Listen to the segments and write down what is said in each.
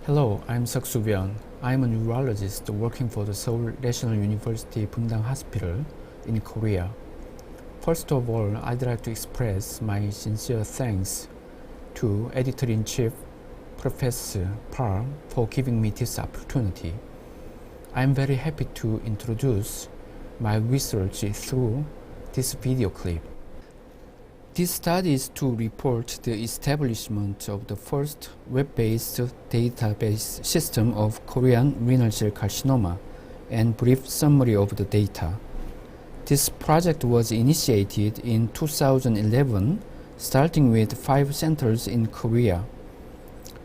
Hello, I'm Byun. I'm a neurologist working for the Seoul National University Bundang Hospital in Korea. First of all, I'd like to express my sincere thanks to Editor-in-Chief Professor Park for giving me this opportunity. I'm very happy to introduce my research through this video clip. This study is to report the establishment of the first web-based database system of Korean renal cell carcinoma and brief summary of the data. This project was initiated in 2011, starting with 5 centers in Korea.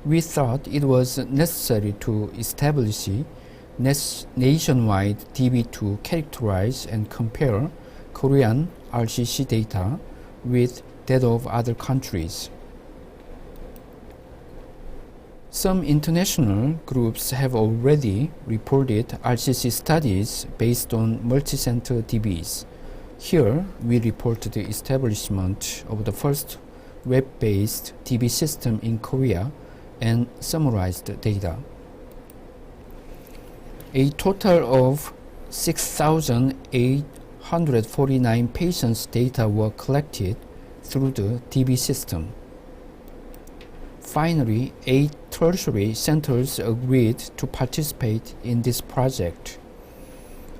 We thought it was necessary to establish nationwide DB to characterize and compare Korean RCC data with that of other countries. Some international groups have already reported RCC studies based on multi-center DBs. Here, we report the establishment of the first web-based DB system in Korea and summarized data. A total of 6,849 patients' data were collected through the DB system. Finally, 8 tertiary centers agreed to participate in this project.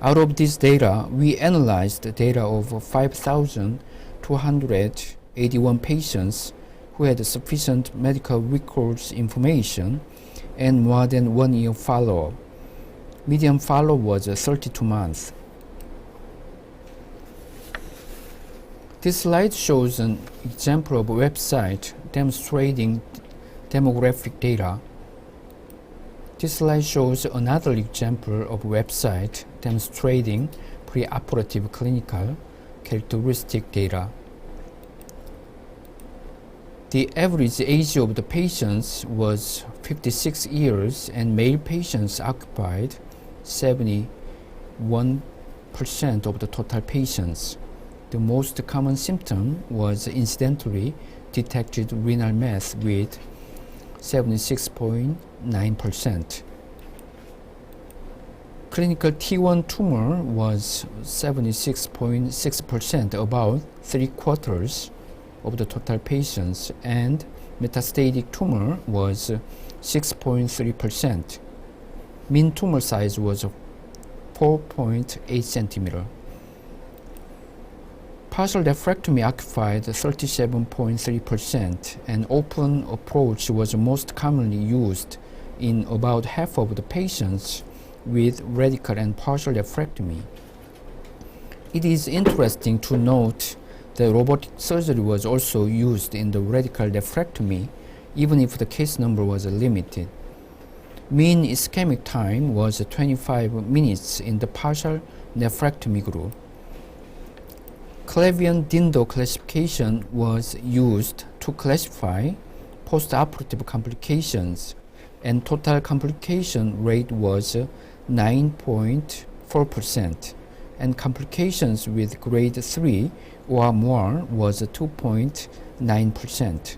Out of this data, we analyzed the data of 5,281 patients who had sufficient medical records information and more than 1 year follow-up. Median follow-up was 32 months. This slide shows an example of a website demonstrating demographic data. This slide shows another example of a website demonstrating preoperative clinical characteristic data. The average age of the patients was 56 years and male patients occupied 71% of the total patients. The most common symptom was incidentally detected renal mass with 76.9%. Clinical T1 tumor was 76.6%, about 3/4 of the total patients, and metastatic tumor was 6.3%. Mean tumor size was 4.8 centimeter. Partial nephrectomy occupied 37.3%, and open approach was most commonly used in about half of the patients with radical and partial nephrectomy. It is interesting to note that robotic surgery was also used in the radical nephrectomy, even if the case number was limited. Mean ischemic time was 25 minutes in the partial nephrectomy group. Clavien-Dindo classification was used to classify postoperative complications, and total complication rate was 9.4%, and complications with grade 3 or more was 2.9%.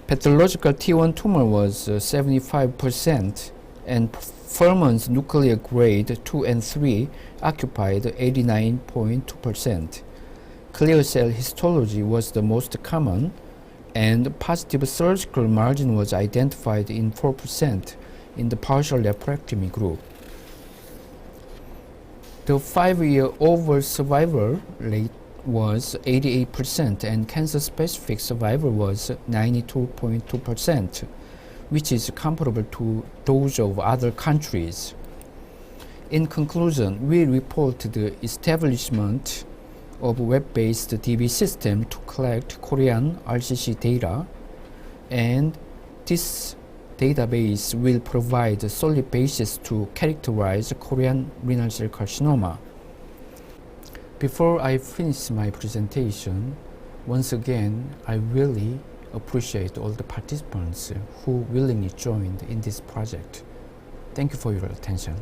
Pathological T1 tumor was 75%, and Furman's nuclear grade 2 and 3 occupied 89.2%. Clear cell histology was the most common, and positive surgical margin was identified in 4% in the partial nephrectomy group. The 5-year overall survival rate was 88%, and cancer-specific survival was 92.2%, which is comparable to those of other countries. In conclusion, we report the establishment of a web-based DB system to collect Korean RCC data, and this database will provide a solid basis to characterize Korean renal cell carcinoma. Before I finish my presentation, once again, I really appreciate all the participants who willingly joined in this project. Thank you for your attention.